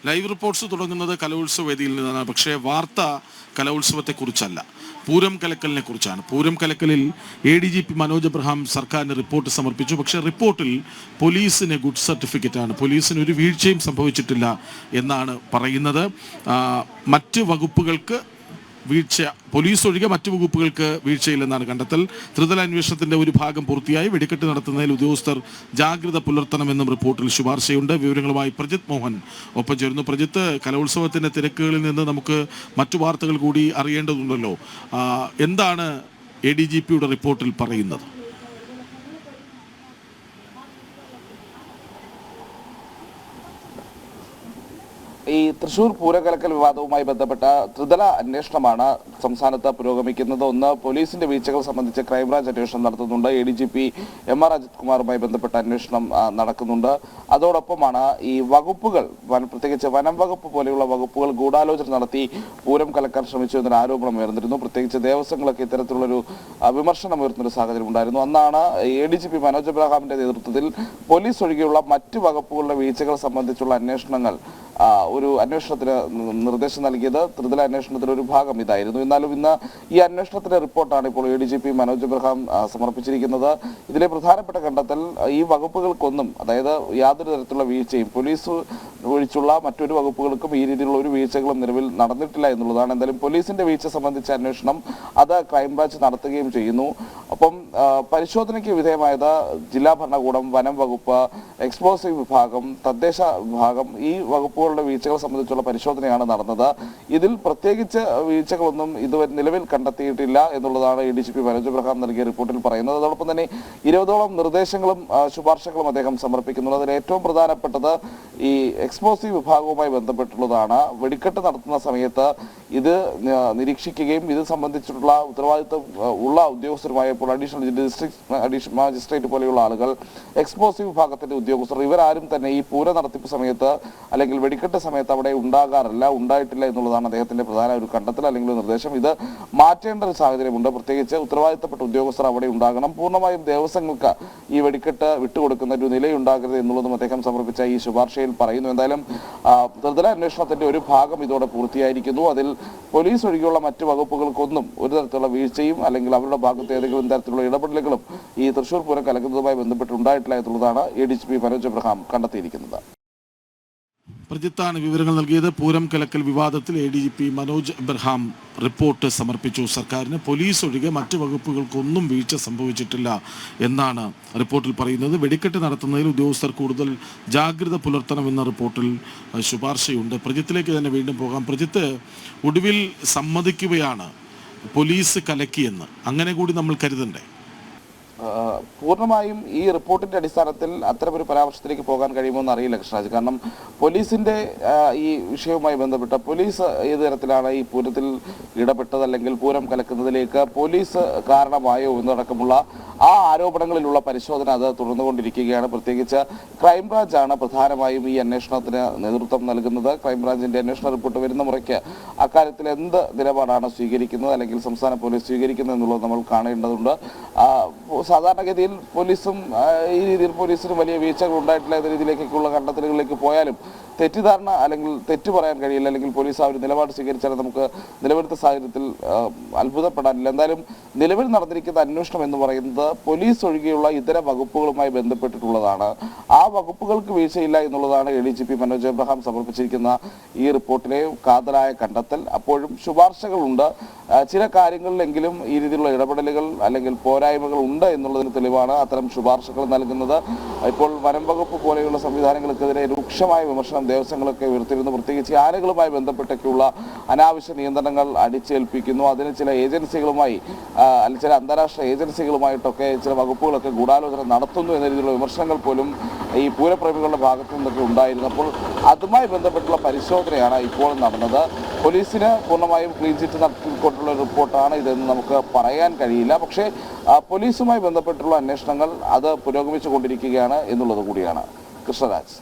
Live reports തുടങ്ങുന്നത് കലോത്സവ വേദിയിൽ നിന്നാണ്. പക്ഷേ വാർത്ത കലോത്സവത്തെക്കുറിച്ചല്ല, പൂരം കലക്കലിനെ കുറിച്ചാണ്. പൂരം കലക്കലിൽ ADGP മനോജ് എബ്രഹാം സർക്കാരിന് റിപ്പോർട്ട് സമർപ്പിച്ചു. പക്ഷേ റിപ്പോർട്ടിൽ പോലീസിന് ഗുഡ് സർട്ടിഫിക്കറ്റാണ്, പോലീസിന് ഒരു വീഴ്ചയും സംഭവിച്ചിട്ടില്ല എന്നാണ് പറയുന്നത്. മറ്റ് വകുപ്പുകൾക്ക് വീഴ്ച, പോലീസ് ഒഴികെ മറ്റു വകുപ്പുകൾക്ക് വീഴ്ചയില്ലെന്നാണ് കണ്ടെത്തൽ. ത്രിതല അന്വേഷണത്തിന്റെ ഒരു ഭാഗം പൂർത്തിയായി. വെടിക്കെട്ട് നടത്തുന്നതിൽ ഉദ്യോഗസ്ഥർ ജാഗ്രത പുലർത്തണമെന്നും റിപ്പോർട്ടിൽ ശുപാർശയുണ്ട്. വിവരങ്ങളുമായി പ്രജിത് മോഹൻ ഒപ്പം ചേരുന്നു. പ്രജിത്ത്, കലോത്സവത്തിന്റെ തിരക്കുകളിൽ നിന്ന് നമുക്ക് മറ്റു വാർത്തകൾ കൂടി അറിയേണ്ടതുണ്ടല്ലോ. എന്താണ് ADGPയുടെ റിപ്പോർട്ടിൽ പറയുന്നത്? ഈ തൃശൂർ പൂരകലക്കൽ വിവാദവുമായി ബന്ധപ്പെട്ട ത്രിതല അന്വേഷണമാണ് സംസ്ഥാനത്ത് പുരോഗമിക്കുന്നത്. ഒന്ന്, പോലീസിന്റെ വീഴ്ചകൾ സംബന്ധിച്ച് ക്രൈംബ്രാഞ്ച് അന്വേഷണം നടത്തുന്നുണ്ട്. ADGP MR അജിത് കുമാറുമായി ബന്ധപ്പെട്ട അന്വേഷണം നടക്കുന്നുണ്ട്. അതോടൊപ്പമാണ് ഈ വകുപ്പുകൾ, പ്രത്യേകിച്ച് വനം വകുപ്പ് പോലെയുള്ള വകുപ്പുകൾ ഗൂഢാലോചന നടത്തി പൂരം കലക്കാൻ ശ്രമിച്ചു എന്നൊരു ആരോപണം ഉയർന്നിരുന്നു. പ്രത്യേകിച്ച് ദേവസ്വങ്ങളൊക്കെ ഇത്തരത്തിലുള്ളൊരു വിമർശനം ഉയർന്നൊരു സാഹചര്യം ഉണ്ടായിരുന്നു. അന്നാണ് ADGP മനോജ് എബ്രഹാമിന്റെ നേതൃത്വത്തിൽ പോലീസ് ഒഴികെയുള്ള മറ്റ് വകുപ്പുകളുടെ വീഴ്ചകൾ സംബന്ധിച്ചുള്ള അന്വേഷണങ്ങൾ ഒരു അന്വേഷണത്തിന് നിർദ്ദേശം നൽകിയത്. ത്രിതല അന്വേഷണത്തിന്റെ ഒരു ഭാഗം ഇതായിരുന്നു. എന്നാലും ഇന്ന് ഈ അന്വേഷണത്തിന്റെ റിപ്പോർട്ടാണ് ഇപ്പോൾ ADGP മനോജ് എബ്രഹാം സമർപ്പിച്ചിരിക്കുന്നത്. ഇതിലെ പ്രധാനപ്പെട്ട കണ്ടെത്തൽ, ഈ വകുപ്പുകൾക്കൊന്നും, അതായത് യാതൊരു തരത്തിലുള്ള വീഴ്ചയും പോലീസ് ഒഴിച്ചുള്ള മറ്റൊരു വകുപ്പുകൾക്കും ഈ രീതിയിലുള്ള ഒരു വീഴ്ചകളും നിലവിൽ നടന്നിട്ടില്ല എന്നുള്ളതാണ്. എന്തായാലും പോലീസിന്റെ വീഴ്ച സംബന്ധിച്ച അന്വേഷണം അത് ക്രൈംബ്രാഞ്ച് നടത്തുകയും ചെയ്യുന്നു. ഒപ്പം പരിശോധനയ്ക്ക് വിധേയമായത് ജില്ലാ ഭരണകൂടം, വനം വകുപ്പ്, എക്സ്പ്ലോസീവ് വിഭാഗം, തദ്ദേശ വിഭാഗം, ഈ വകുപ്പുകളുടെ വീഴ്ചകൾ സംബന്ധിച്ചുള്ള പരിശോധനയാണ് നടന്നത്. ഇതിൽ പ്രത്യേകിച്ച് വീഴ്ചകളൊന്നും ഇതുവരെ നിലവിൽ കണ്ടെത്തിയിട്ടില്ല എന്നുള്ളതാണ് ADGP മനോജ് എബ്രഹാം നൽകിയ റിപ്പോർട്ടിൽ പറയുന്നത്. അതോടൊപ്പം തന്നെ 20ഓളം നിർദ്ദേശങ്ങളും ശുപാർശകളും അദ്ദേഹം സമർപ്പിക്കുന്നുണ്ട്. അതിൽ ഏറ്റവും പ്രധാനപ്പെട്ടത് ഈ എക്സ്പ്ലോസീവ് വിഭാഗവുമായി ബന്ധപ്പെട്ടുള്ളതാണ്. വെടിക്കെട്ട് നടത്തുന്ന സമയത്ത് ഇത് നിരീക്ഷിക്കുകയും ഇത് സംബന്ധിച്ചിട്ടുള്ള ഉത്തരവാദിത്വം ഉള്ള ഉദ്യോഗസ്ഥരുമായപ്പോൾ അഡീഷണൽ മജിസ്ട്രേറ്റ് പോലെയുള്ള ആളുകൾ, എക്സ്പ്ലോസീവ് വിഭാഗത്തിന്റെ ഉദ്യോഗസ്ഥർ, ഇവരാരും തന്നെ ഈ പൂര നടത്തിപ്പ് സമയത്ത് അല്ലെങ്കിൽ വെടിക്കെട്ട് സമയത്ത് അവിടെ ഉണ്ടായിട്ടില്ല എന്നുള്ളതാണ് അദ്ദേഹത്തിന്റെ പ്രധാന ഒരു കണ്ടെത്തൽ അല്ലെങ്കിൽ നിർദ്ദേശം. ഇത് മാറ്റേണ്ട ഒരു സാഹചര്യമുണ്ട്. പ്രത്യേകിച്ച് ഉത്തരവാദിത്തപ്പെട്ട ഉദ്യോഗസ്ഥർ അവിടെ ഉണ്ടാകണം. പൂർണ്ണമായും ദേവസ്വങ്ങൾക്ക് ഈ വെടിക്കെട്ട് വിട്ടുകൊടുക്കുന്ന ഒരു നിലയുണ്ടാകരുത് എന്നുള്ളതും അദ്ദേഹം സമർപ്പിച്ച ഈ ശുപാർശയിൽ പറയുന്നു. എന്തായാലും ത്രിതല അന്വേഷണത്തിന്റെ ഒരു ഭാഗം ഇതോടെ പൂർത്തിയായിരിക്കുന്നു. അതിൽ പോലീസ് ഒഴികെയുള്ള മറ്റു വകുപ്പുകൾക്കൊന്നും ഒരു തരത്തിലുള്ള വീഴ്ചയും അല്ലെങ്കിൽ അവരുടെ ഭാഗത്ത് ഏതെങ്കിലും തരത്തിലുള്ള ഇടപെടലുകളും ഈ തൃശൂർ പൂരം കലക്കുന്നതുമായി ബന്ധപ്പെട്ട് ഉണ്ടായിട്ടില്ല എന്നുള്ളതാണ് ADGP മനോജ് എബ്രഹാം കണ്ടെത്തിയിരിക്കുന്നത്. പ്രജിത്താണ് വിവരങ്ങൾ നൽകിയത്. പൂരം കലക്കൽ വിവാദത്തിൽ ADGP മനോജ് എബ്രഹാം റിപ്പോർട്ട് സമർപ്പിച്ചു സർക്കാരിന്. പോലീസ് ഒഴികെ മറ്റ് വകുപ്പുകൾക്കൊന്നും വീഴ്ച സംഭവിച്ചിട്ടില്ല എന്നാണ് റിപ്പോർട്ടിൽ പറയുന്നത്. വെടിക്കെട്ട് നടത്തുന്നതിൽ ഉദ്യോഗസ്ഥർ കൂടുതൽ ജാഗ്രത പുലർത്തണമെന്ന റിപ്പോർട്ടിൽ ശുപാർശയുണ്ട്. പ്രജിത്തിലേക്ക് തന്നെ വീണ്ടും പോകാം. പ്രജിത്ത്, ഒടുവിൽ സമ്മതിക്കുകയാണ് പോലീസ് കലക്കിയെന്ന്, അങ്ങനെ കൂടി നമ്മൾ കരുതണ്ടേ? പൂർണ്ണമായും ഈ റിപ്പോർട്ടിന്റെ അടിസ്ഥാനത്തിൽ അത്തരമൊരു പരാമർശത്തിലേക്ക് പോകാൻ കഴിയുമോ എന്ന് അറിയില്ല കൃഷ്ണരാജ്. കാരണം പോലീസിന്റെ ഈ വിഷയവുമായി ബന്ധപ്പെട്ട പോലീസ് ഏത് തരത്തിലാണ് ഈ പൂരത്തിൽ ഇടപെട്ടത് അല്ലെങ്കിൽ പൂരം കലക്കുന്നതിലേക്ക് പോലീസ് കാരണമായോ എന്നടക്കമുള്ള ആ ആരോപണങ്ങളിലുള്ള പരിശോധന അത് തുടർന്നുകൊണ്ടിരിക്കുകയാണ്. പ്രത്യേകിച്ച് ക്രൈംബ്രാഞ്ചാണ് പ്രധാനമായും ഈ അന്വേഷണത്തിന് നേതൃത്വം നൽകുന്നത്. ക്രൈംബ്രാഞ്ചിന്റെ അന്വേഷണ റിപ്പോർട്ട് വരുന്ന മുറയ്ക്ക് അക്കാര്യത്തിൽ എന്ത് നിലപാടാണ് സ്വീകരിക്കുന്നത് അല്ലെങ്കിൽ സംസ്ഥാന പോലീസ് സ്വീകരിക്കുന്നത് എന്നുള്ളത് നമ്മൾ കാണേണ്ടതുണ്ട്. സാധാരണഗതിയിൽ പോലീസും ഈ രീതിയിൽ പോലീസിന് വലിയ വീഴ്ചകൾ ഉണ്ടായിട്ടില്ല എന്ന രീതിയിലേക്കുള്ള കണ്ടെത്തലുകളിലേക്ക് പോയാലും തെറ്റിദ്ധാരണ അല്ലെങ്കിൽ തെറ്റ് പറയാൻ കഴിയില്ല, അല്ലെങ്കിൽ പോലീസ് ആ ഒരു നിലപാട് സ്വീകരിച്ചാൽ നമുക്ക് നിലവിലത്തെ സാഹചര്യത്തിൽ അത്ഭുതപ്പെടാനില്ല. എന്തായാലും നിലവിൽ നടന്നിരിക്കുന്ന അന്വേഷണം എന്ന് പറയുന്നത് പോലീസ് ഒഴികെയുള്ള ഇതര വകുപ്പുകളുമായി ബന്ധപ്പെട്ടിട്ടുള്ളതാണ്. ആ വകുപ്പുകൾക്ക് വീഴ്ചയില്ല എന്നുള്ളതാണ് ADGP മനോജ് എബ്രഹാം സമർപ്പിച്ചിരിക്കുന്ന ഈ റിപ്പോർട്ടിലെ കാതലായ കണ്ടെത്തൽ. അപ്പോഴും ശുപാർശകളുണ്ട്. ചില കാര്യങ്ങളിലെങ്കിലും ഈ രീതിയിലുള്ള ഇടപെടലുകൾ അല്ലെങ്കിൽ പോരായ്മകൾ ഉണ്ട് എന്നുള്ളതിന് തെളിവാണ് അത്തരം ശുപാർശകൾ നൽകുന്നത്. ഇപ്പോൾ വനം വകുപ്പ് പോലെയുള്ള സംവിധാനങ്ങൾക്കെതിരെ രൂക്ഷമായ വിമർശനം ദേവസ്വങ്ങളൊക്കെ ഉയർത്തിരുന്നു. പ്രത്യേകിച്ച് ആനകളുമായി ബന്ധപ്പെട്ടൊക്കെയുള്ള അനാവശ്യ നിയന്ത്രണങ്ങൾ അടിച്ചേൽപ്പിക്കുന്നു. അതിന് ചില ഏജൻസികളുമായി അല്ലെങ്കിൽ ചില അന്താരാഷ്ട്ര ഏജൻസികളുമായിട്ടൊക്കെ ചില വകുപ്പുകളൊക്കെ ഗൂഢാലോചന നടത്തുന്നു എന്ന രീതിയിലുള്ള വിമർശനങ്ങൾ പോലും ഈ പൂരപ്രേമികളുടെ ഭാഗത്തു നിന്നൊക്കെ ഉണ്ടായിരുന്നു. അപ്പോൾ അതുമായി ബന്ധപ്പെട്ടുള്ള പരിശോധനയാണ് ഇപ്പോൾ നടന്നത്. പോലീസിന് പൂർണ്ണമായും ക്ലീൻ ചിറ്റ് നടത്തിക്കൊണ്ടുള്ള റിപ്പോർട്ടാണ് ഇതെന്ന് നമുക്ക് പറയാൻ കഴിയില്ല. പക്ഷേ പോലീസുമായി ബന്ധപ്പെട്ടുള്ള അന്വേഷണങ്ങൾ അത് പുരോഗമിച്ചു കൊണ്ടിരിക്കുകയാണ് എന്നുള്ളത് കൂടിയാണ് കൃഷ്ണരാജ്.